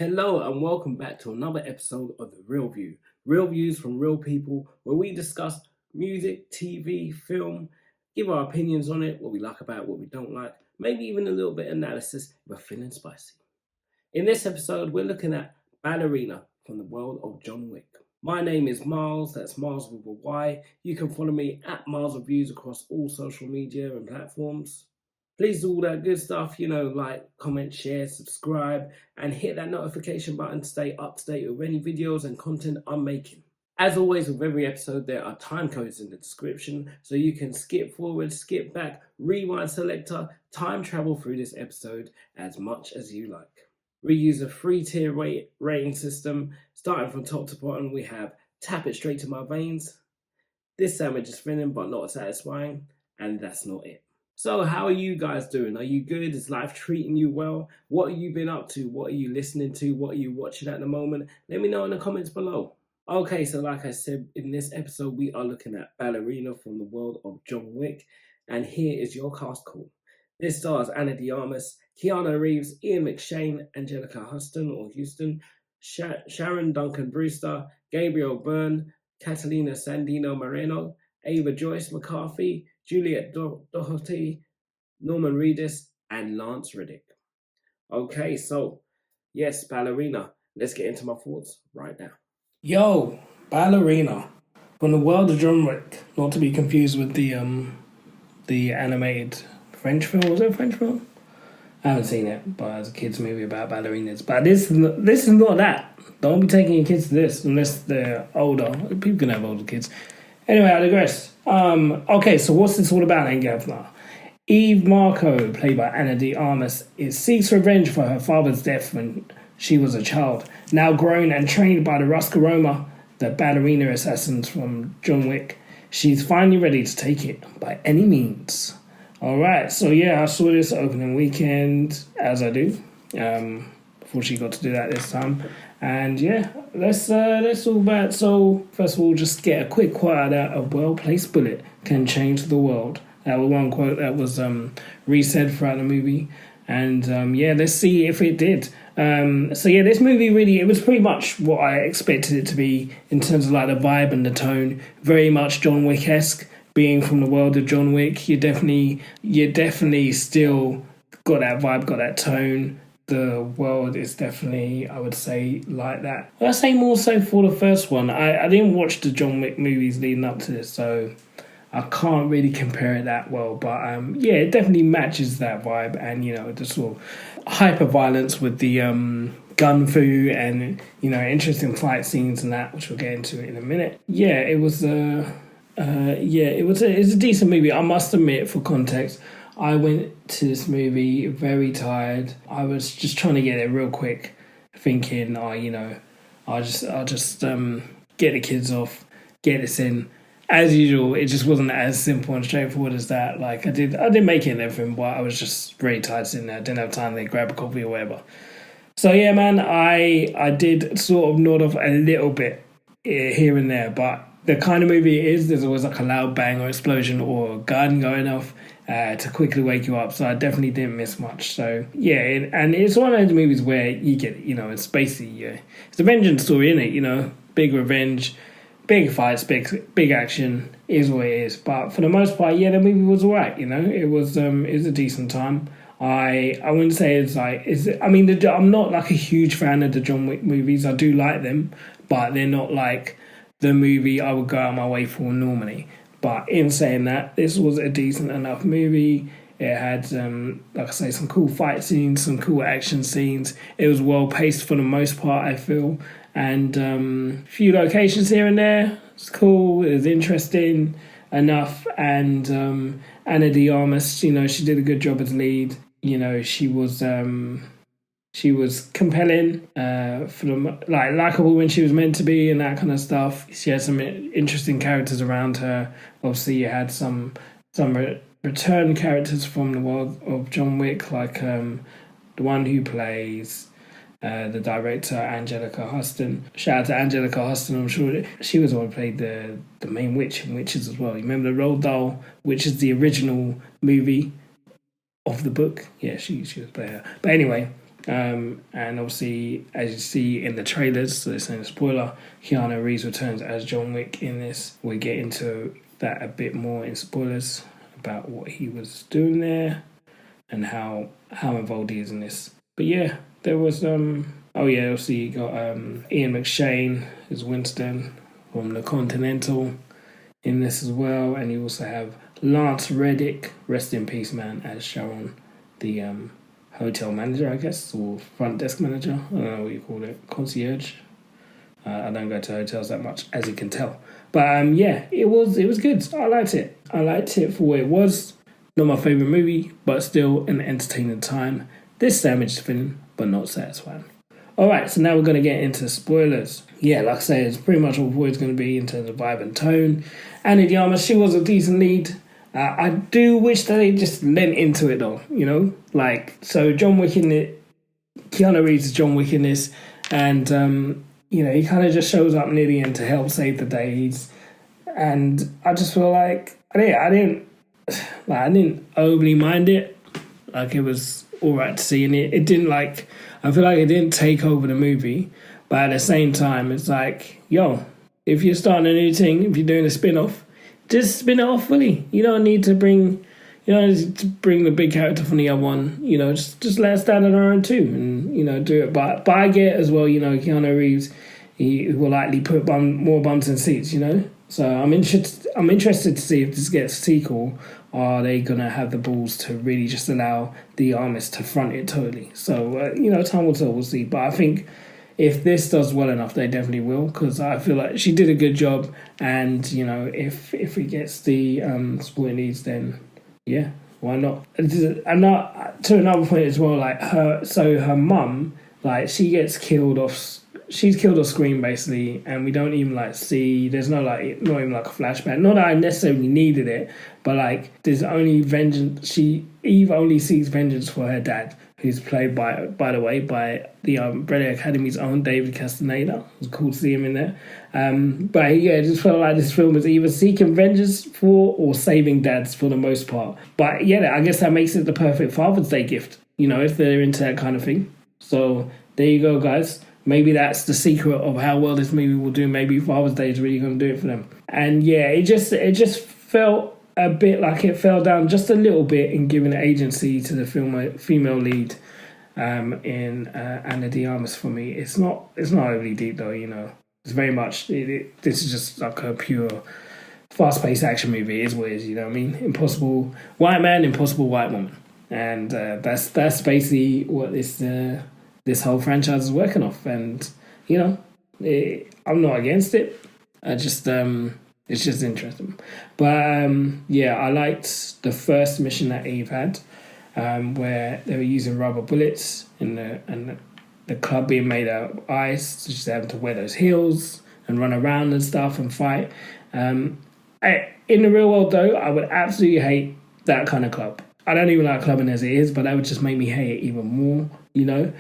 Hello and welcome back to another episode of The Real View. Real views from real people where we discuss music, TV, film, give our opinions on it, what we like about it, what we don't like, maybe even a little bit of analysis if we're feeling spicy. In this episode, we're looking at Ballerina from the world of John Wick. My name is Miles, that's Miles with a Y. You can follow me at Miles Reviews across all social media and platforms. Please do all that good stuff, like, comment, share, subscribe, and hit that notification button to stay up to date with any videos and content I'm making. As always, with every episode, there are time codes in the description, so you can skip forward, skip back, rewind selector, time travel through this episode as much as you like. We use a 3-tier rating system. Starting from top to bottom, we have Tap It Straight to My Veins, This Sandwich is Filling but Not Satisfying, and That's Not It. So how are you guys doing? Are you good? Is life treating you well? What have you been up to? What are you listening to? What are you watching at the moment? Let me know in the comments below. Okay, so like I said, in this episode, we are looking at Ballerina from the world of John Wick. And here is your cast call. This stars Ana de Armas, Keanu Reeves, Ian McShane, Angelica Huston, Sharon Duncan-Brewster, Gabriel Byrne, Catalina Sandino Moreno, Ava Joyce McCarthy, Juliet Doherty, Reedus and Lance Reddick. Okay, so yes, Ballerina. Let's get into my thoughts right now. Yo, Ballerina from the world of John Wick, not to be confused with the animated French film. Was it a French film? I haven't seen it, but it's a kids' movie about ballerinas. But this is not that. Don't be taking your kids to this unless they're older. People can have older kids. Anyway, I digress. Okay, so what's this all about then, Gavna? Eve Marco, played by Ana de Armas, seeks revenge for her father's death when she was a child. Now grown and trained by the Roscaroma, the ballerina assassins from John Wick, she's finally ready to take it by any means. Alright, so yeah, I saw this opening weekend, as I do. Before she got to do that this time. And yeah, let's talk about. So first of all, just get a quick quote out of "Well-placed bullet can change the world." That was one quote that was re-said throughout the movie, and yeah, let's see if it did. So yeah, this movie really, it was pretty much what I expected it to be in terms of like the vibe and the tone. Very much John Wick-esque, being from the world of John Wick. You definitely still got that vibe, got that tone. The world is definitely, I would say, like that. I'd say more so for the first one. I didn't watch the John Wick movies leading up to this, so I can't really compare it that well. But yeah, it definitely matches that vibe, and the sort of hyper violence with the gun fu and interesting fight scenes and that, which we'll get into in a minute. Yeah, it was it's a decent movie. I must admit, for context, I went to this movie very tired. I was just trying to get there real quick, thinking, I'll just get the kids off, get this in. As usual, it just wasn't as simple and straightforward as that. Like I did make it and everything, but I was just very tired sitting there. I didn't have time to grab a coffee or whatever. So yeah, man, I did sort of nod off a little bit here and there, but the kind of movie it is, there's always like a loud bang or explosion or a gun going off to quickly wake you up. So I definitely didn't miss much. So yeah, and it's one of those movies where you get, it's basically, it's a vengeance story, innit? Big revenge, big fights, big action is what it is. But for the most part, yeah, the movie was alright. It was a decent time. I wouldn't say I'm not like a huge fan of the John Wick movies. I do like them, but they're not like the movie I would go out of my way for normally. But in saying that, this was a decent enough movie. It had, like I say, some cool fight scenes, some cool action scenes. It was well paced for the most part, I feel. And a few locations here and there. It's cool. It was interesting enough. And Ana de Armas, she did a good job as lead. She was compelling, likable when she was meant to be and that kind of stuff. She had some interesting characters around her. Obviously, you had some return characters from the world of John Wick, like the one who plays the director, Angelica Huston. Shout out to Angelica Huston. I'm sure she was the one who played the main witch in Witches as well. You remember the Roald Dahl, which is the original movie of the book? Yeah, she was playing her. But anyway, And obviously, as you see in the trailers, so this ain't a spoiler, Keanu Reeves returns as John Wick in this. We'll get into that a bit more in spoilers about what he was doing there and how involved he is in this. But yeah, there was obviously you got Ian McShane as Winston from the Continental in this as well, and you also have Lance Reddick, rest in peace man, as Sharon, the hotel manager, I guess, or front desk manager. I don't know what you call it, concierge. I don't go to hotels that much, as you can tell. But yeah, it was good. I liked it. I liked it for what it was. Not my favourite movie, but still an entertaining time. This damaged film, but not satisfying. Alright, so now we're going to get into spoilers. Yeah, like I say, it's pretty much what it's going to be in terms of vibe and tone. Anna de Armas, she was a decent lead. I do wish that they just lent into it though, you know? Like, so John Wick in it, Keanu Reeves is John Wick in this, and, you know, he kind of just shows up near the end to help save the day. And I just feel like, I didn't overly mind it. Like, it was alright to see, and it didn't I feel like it didn't take over the movie, but at the same time, it's like, yo, if you're starting a new thing, if you're doing a spin-off, just spin it off fully. You don't need to bring the big character from the other one. You know, just let us stand on our own too, and you know, do it. But I get as well. You know, Keanu Reeves, he will likely put more bums in seats. You know, so I'm interested to see if this gets a sequel. Are they gonna have the balls to really just allow the Armas to front it totally? So you know, time will tell. We'll see. But I think if this does well enough, they definitely will, because I feel like she did a good job. And you know, if it gets the supporting leads, then yeah, why not? And not to another point as well. Like her mum, like she's killed off screen basically, and we don't even see. There's not even a flashback. Not that I necessarily needed it, but there's only vengeance. Eve only seeks vengeance for her dad, who's played by the way by the Umbrella Academy's own David Castaneda. It was cool to see him in there. But yeah, it just felt like this film is either seeking vengeance for or saving dads for the most part. But yeah, I guess that makes it the perfect Father's Day gift, you know, if they're into that kind of thing. So there you go, guys. Maybe that's the secret of how well this movie will do. Maybe Father's Day is really going to do it for them. And yeah, it just felt a bit like it fell down just a little bit in giving agency to the female lead in Anna de Armas for me. It's not overly deep though, you know. It's very much this is just like a pure fast-paced action movie. It is what it is, you know what I mean? Impossible white man, impossible white woman, and that's basically what this whole franchise is working off. And you know, I'm not against it. I just it's just interesting. But yeah, I liked the first mission that Eve had, where they were using rubber bullets and the club being made out of ice, so she's having to wear those heels and run around and stuff and fight. In the real world though, I would absolutely hate that kind of club. I don't even like clubbing as it is, but that would just make me hate it even more, you know.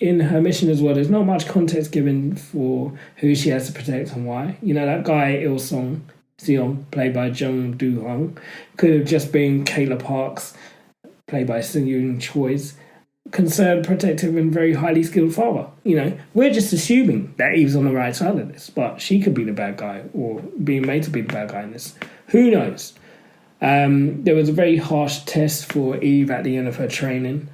In her mission as well, there's not much context given for who she has to protect and why. You know, that guy Il Song Sion, played by Jung Do Hong, could have just been Kayla Parks, played by Sung Yoon Choi's concerned, protective, and very highly skilled father. You know, we're just assuming that Eve's on the right side of this, but she could be the bad guy or being made to be the bad guy in this. Who knows? There was a very harsh test for Eve at the end of her training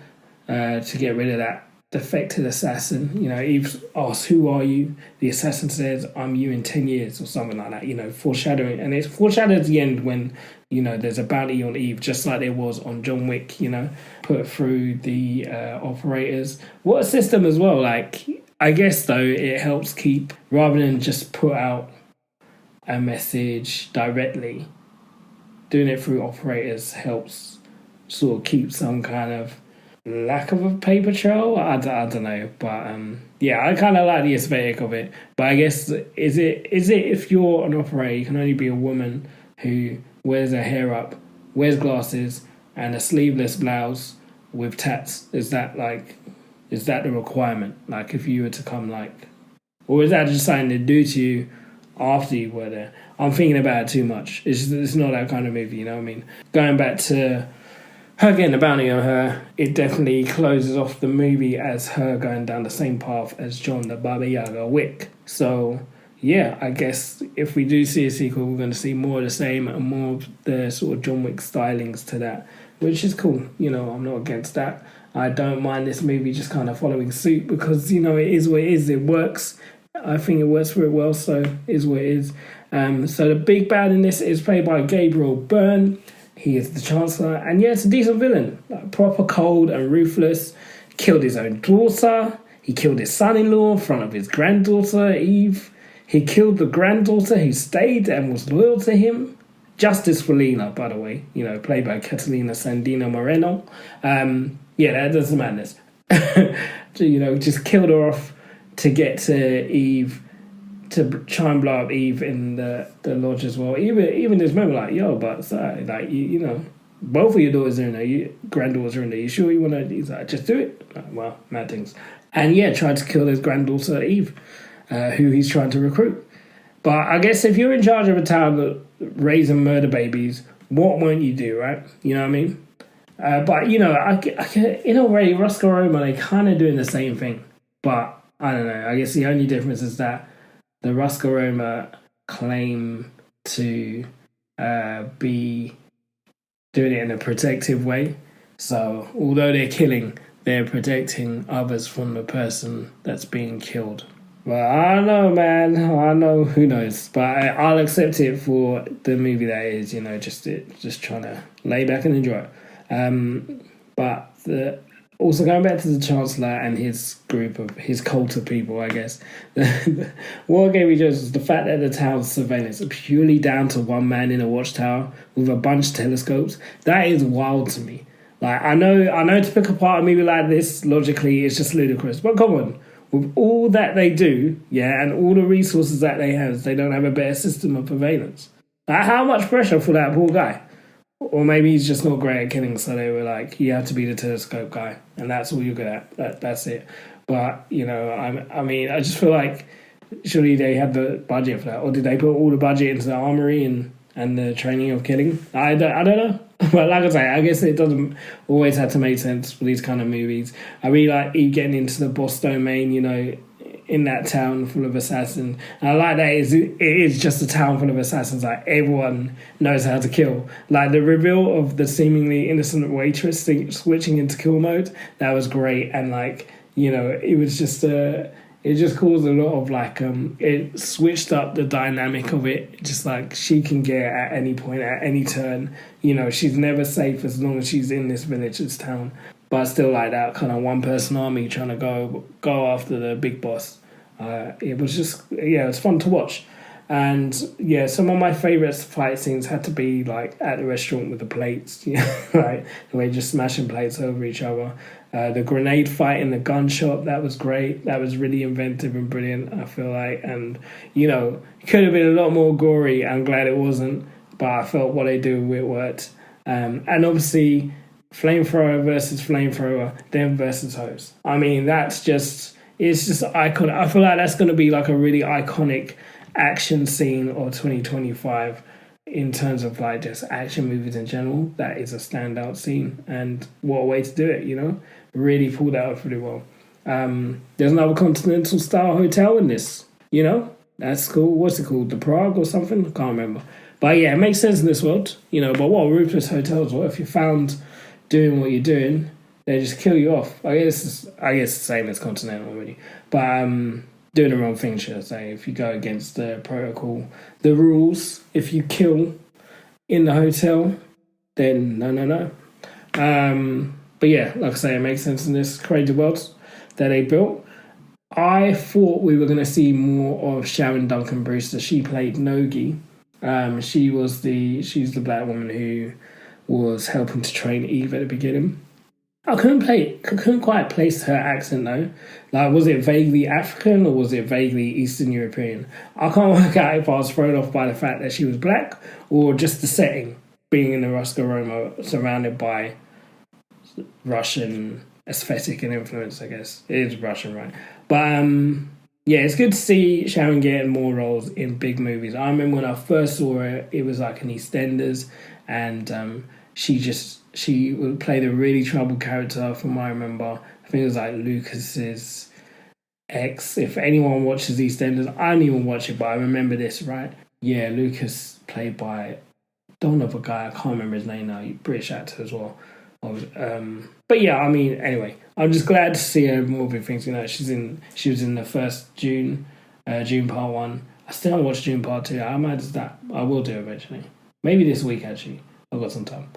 to get rid of that defected assassin. You know, Eve asks, "Who are you?" The assassin says, "I'm you in 10 years," or something like that. You know, foreshadowing, and it's foreshadowed at the end when, you know, there's a bounty on Eve, just like there was on John Wick. You know, put through the operators. What a system as well. Like, I guess though, it helps keep, rather than just put out a message directly, doing it through operators helps sort of keep some kind of lack of a paper trail. I don't know, but yeah, I kind of like the aesthetic of it. But I guess is it if you're an operator, you can only be a woman who wears her hair up, wears glasses, and a sleeveless blouse with tats. Is that the requirement? Like, if you were to come, or is that just something to do to you after you were there? I'm thinking about it too much. It's not that kind of movie, you know what I mean? Going back to her getting the bounty on her, it definitely closes off the movie as her going down the same path as John the Baba Yaga Wick. So, yeah, I guess if we do see a sequel, we're going to see more of the same and more of the sort of John Wick stylings to that, which is cool. I'm not against that. I don't mind this movie just kind of following suit because, it is what it is. It works. I think it works for it well, so it is what it is. So the big bad in this is played by Gabriel Byrne. He is the Chancellor, and yeah, it's a decent villain. Like, proper cold and ruthless. Killed his own daughter. He killed his son-in-law in front of his granddaughter, Eve. He killed the granddaughter who stayed and was loyal to him. Justice for Lena, by the way, played by Catalina Sandino Moreno. Yeah, that's the madness. Just killed her off to get to Eve, to try and blow up Eve in the lodge as well. Even this moment, like, yo, but like, both of your daughters are in there, your granddaughters are in there. You sure you want to? He's like, just do it. Like, well, mad things. And yeah, tried to kill his granddaughter Eve, who he's trying to recruit. But I guess if you're in charge of a town that raising murder babies, what won't you do, right? You know what I mean? But in a way, Roscoe Roma, they kind of doing the same thing. But I don't know. I guess the only difference is that the Roscoe Roma claim to be doing it in a protective way. So although they're killing, they're protecting others from the person that's being killed. Well, I don't know, man. I know, who knows. But I'll accept it for the movie that is, just trying to lay back and enjoy it. But also going back to the Chancellor and his group of, his cult of people, I guess. What gave me just was the fact that the town's surveillance is purely down to one man in a watchtower with a bunch of telescopes. That is wild to me. Like, I know to pick apart a movie like this, logically, it's just ludicrous. But come on. With all that they do, and all the resources that they have, they don't have a better system of surveillance. Like, how much pressure for that poor guy? Or maybe he's just not great at killing, so they were like, you have to be the telescope guy, and that's all you're good at. That's it. But, I just feel like surely they had the budget for that. Or did they put all the budget into the armory and the training of killing? I don't know. But like I say, I guess it doesn't always have to make sense for these kind of movies. I really like you getting into the boss domain, in that town full of assassins. And I like that it is just a town full of assassins. Like, everyone knows how to kill. Like, the reveal of the seemingly innocent waitress switching into kill mode, that was great. And, like, it was just it just caused a lot of, like, it switched up the dynamic of it. Just, like, she can get at any point, at any turn. She's never safe as long as she's in this village, this town. But still, like, that kind of one-person army trying to go after the big boss. It was just, it was fun to watch. And, some of my favourite fight scenes had to be, like, at the restaurant with the plates. Like, the way just smashing plates over each other. The grenade fight in the gun shop, that was great. That was really inventive and brilliant, I feel like. And, it could have been a lot more gory. I'm glad it wasn't. But I felt what they do, it worked. And obviously, flamethrower versus flamethrower, them versus hose. I mean, it's just iconic. I feel like that's going to be like a really iconic action scene of 2025 in terms of, like, just action movies in general. That is a standout scene, and what a way to do it, really pulled that off really well. There's another continental style hotel in this, that's cool. What's it called, the Prague or something? I can't remember. But yeah, it makes sense in this world, but what ruthless hotels, what if you're found doing what you're doing, they just kill you off. I guess the same as Continental, really. But doing the wrong thing, should I say. If you go against the protocol, the rules, if you kill in the hotel, then no. But yeah, like I say, it makes sense in this crazy world that they built. I thought we were going to see more of Sharon Duncan-Brewster. She played Nogi. She's the black woman who was helping to train Eve at the beginning. I couldn't quite place her accent though. Like, was it vaguely African or was it vaguely Eastern European? I can't work out if I was thrown off by the fact that she was black or just the setting, being in the Roscoe Roma, surrounded by Russian aesthetic and influence, I guess. It is Russian, right? But it's good to see Sharon getting more roles in big movies. I remember when I first saw her, it was like in EastEnders, and she just she would play the really troubled character from what I remember. I think it was like Lucas's ex. If anyone watches EastEnders, I didn't even watch it, but I remember this, right? Yeah, Lucas, played by, don't know the guy, I can't remember his name now, British actor as well. But yeah, I mean, anyway, I'm just glad to see her more big things. You know, she was in the first June Part 1. I still haven't watched June Part 2. How mad is that? I will do eventually. Maybe this week, actually. I've got some time.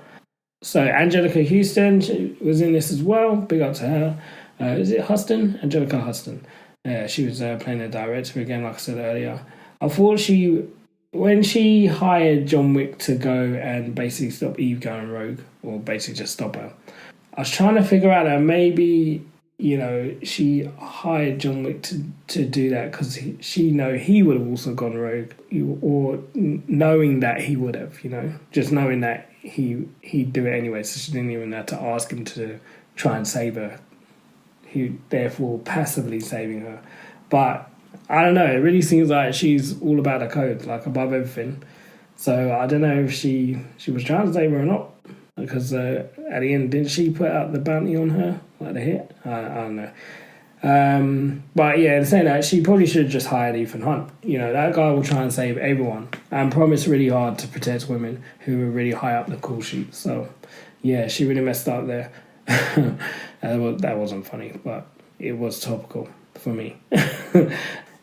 So, Angelica Huston, she was in this as well. Big up to her. Is it Huston? Angelica Huston. She was playing the director again, like I said earlier. I thought when she hired John Wick to go and basically stop Eve going rogue, or basically just stop her, I was trying to figure out that maybe, you know, she hired John Wick to do that because she know he would have also gone rogue, or knowing that he would have, you know, just knowing that he'd do it anyway, so she didn't even have to ask him to try and save her. He therefore passively saving her. But I don't know, it really seems like she's all about the code, like above everything. So I don't know if she was trying to save her or not, because at the end, didn't she put out the bounty on her, like the hit? I don't know. But yeah, saying that, she probably should have just hired Ethan Hunt. You know, that guy will try and save everyone and promise really hard to protect women who are really high up the call sheet. So yeah, she really messed up there. That wasn't funny, but it was topical for me.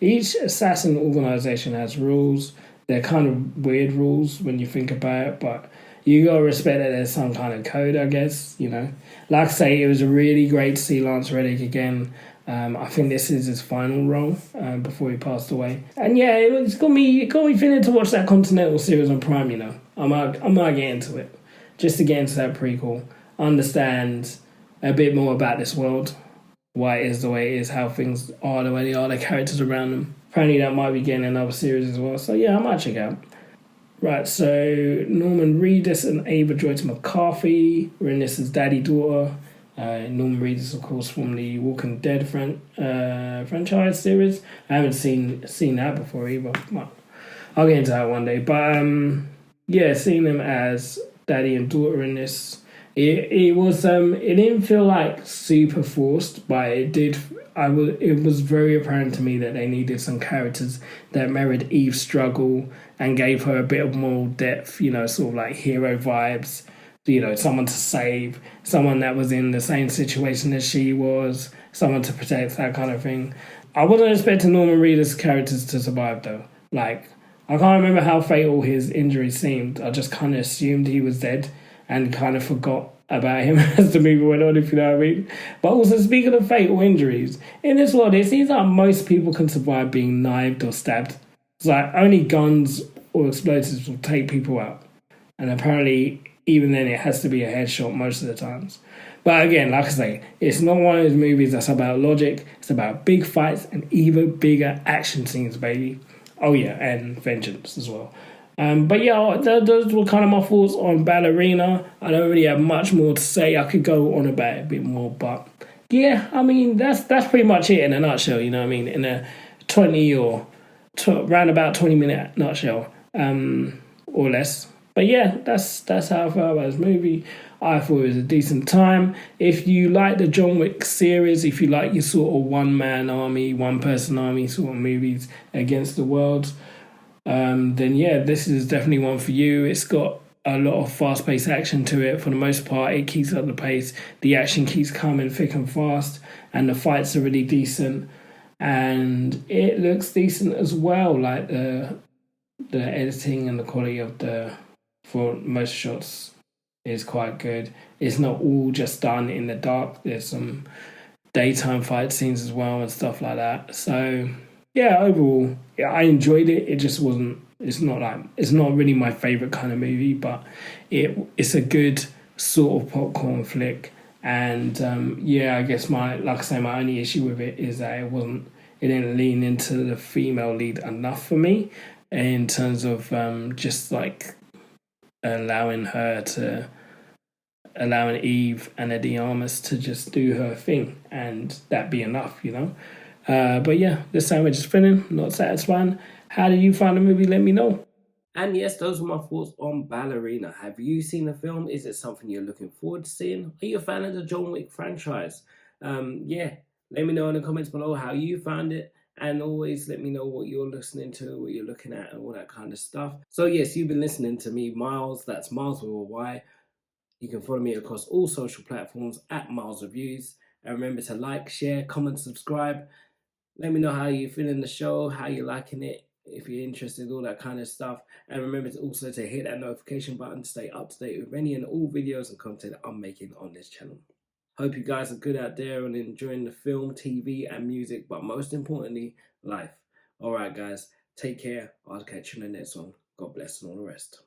Each assassin organization has rules. They're kind of weird rules when you think about it, but you gotta respect that there's some kind of code, I guess, you know. Like I say, it was really great to see Lance Reddick again. I think this is his final role before he passed away. And yeah, it got me feeling to watch that Continental series on Prime, you know. I might get into it. Just to get into that prequel. Understand a bit more about this world. Why it is the way it is, how things are the way they are, the characters around them. Apparently that might be getting another series as well. So yeah, I might check it out. Right, so Norman Reedus and Ava Joyce McCarthy were in this as daddy-daughter. Norman Reedus, of course, from the Walking Dead franchise series. I haven't seen that before either. Well, I'll get into that one day. But yeah, seeing them as daddy and daughter in this, it didn't feel like super forced, but it did. It was very apparent to me that they needed some characters that mirrored Eve's struggle and gave her a bit of moral depth, you know, sort of like hero vibes, you know, someone to save, someone that was in the same situation as she was, someone to protect, that kind of thing. I wasn't expecting Norman Reedus' characters to survive, though. Like, I can't remember how fatal his injuries seemed. I just kind of assumed he was dead and kind of forgot about him as the movie went on, if you know what I mean. But also, speaking of fatal injuries, in this world, it seems like most people can survive being knifed or stabbed. It's like only guns or explosives will take people out. And apparently, even then, it has to be a headshot most of the times. But again, like I say, it's not one of those movies that's about logic. It's about big fights and even bigger action scenes, baby. Oh yeah, and vengeance as well. But yeah, those were kind of my thoughts on Ballerina. I don't really have much more to say. I could go on about it a bit more, but yeah, I mean that's pretty much it in a nutshell. You know what I mean? In a 20 or round about 20-minute nutshell, or less. But yeah, that's how I felt about this movie. I thought it was a decent time. If you like the John Wick series, if you like your sort of one-man army, one-person army sort of movies against the world, then yeah, this is definitely one for you. It's got a lot of fast-paced action to it. For the most part, it keeps up the pace. The action keeps coming thick and fast, and the fights are really decent. And it looks decent as well. Like the editing and the quality of for most shots is quite good. It's not all just done in the dark. There's some daytime fight scenes as well and stuff like that. So yeah, overall, yeah, I enjoyed it. It just wasn't. It's not really my favorite kind of movie, but it's a good sort of popcorn flick. And yeah, I guess my only issue with it is that it didn't lean into the female lead enough for me in terms of just like allowing Eve and Eddie Armas to just do her thing and that be enough, you know. But yeah, this sandwich is filling, not satisfying. How did you find the movie? Let me know. And yes, those are my thoughts on Ballerina. Have you seen the film? Is it something you're looking forward to seeing? Are you a fan of the John Wick franchise? Yeah, let me know in the comments below how you found it. And always let me know what you're listening to, what you're looking at, and all that kind of stuff. So, yes, you've been listening to me, Miles. That's Miles with a Y. You can follow me across all social platforms at Miles Reviews. And remember to like, share, comment, subscribe. Let me know how you're feeling the show, how you're liking it, if you're interested, all that kind of stuff. And remember to also to hit that notification button to stay up to date with any and all videos and content I'm making on this channel. Hope you guys are good out there and enjoying the film, TV, and music, but most importantly, life. Alright guys, take care. I'll catch you in the next one. God bless and all the rest.